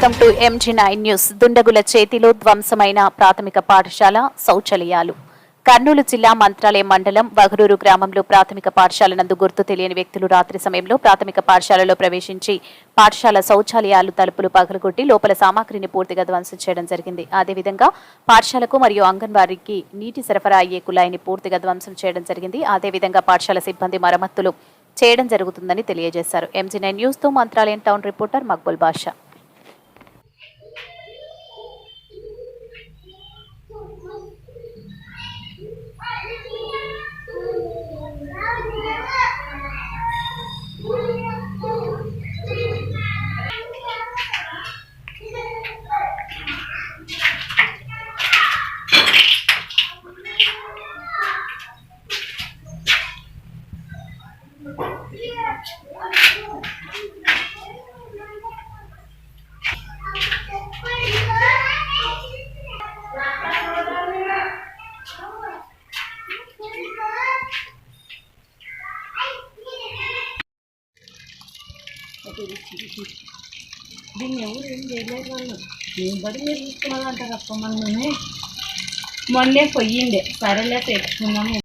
Welcome to MG9 news. దుండగుల చేతిలో ధ్వంసమైన ప్రాథమిక పాఠశాల శౌచాలయాలు. కర్నూలు జిల్లా మంత్రాలయం మండలం బగరూరు గ్రామంలో ప్రాథమిక పాఠశాల నందు గుర్తు తెలియని వ్యక్తులు రాత్రి సమయంలో ప్రాథమిక పాఠశాలలో ప్రవేశించి పాఠశాల శౌచాలయాలు తలుపులు పగలగొట్టి లోపల సామాగ్రిని పూర్తిగా ధ్వంసం చేయడం జరిగింది. అదేవిధంగా పాఠశాలకు మరియు అంగన్వాడీకి నీటి సరఫరా అయ్యే కుళాయిని పూర్తిగా ధ్వంసం చేయడం జరిగింది. అదేవిధంగా పాఠశాల సిబ్బంది మరమ్మతులు చేయడం జరుగుతుందని తెలియజేశారు. MG9 న్యూస్ తో మంత్రాలయం టౌన్ రిపోర్టర్ మక్బుల్ బాషా. దీన్ని ఎవరు ఏం చేయలేదు వాళ్ళు. ఏం పడి మీరు తీసుకున్నారంటారు అప్ప మొన్నే పొయ్యిండే సరేలే తెచ్చుకున్నాము.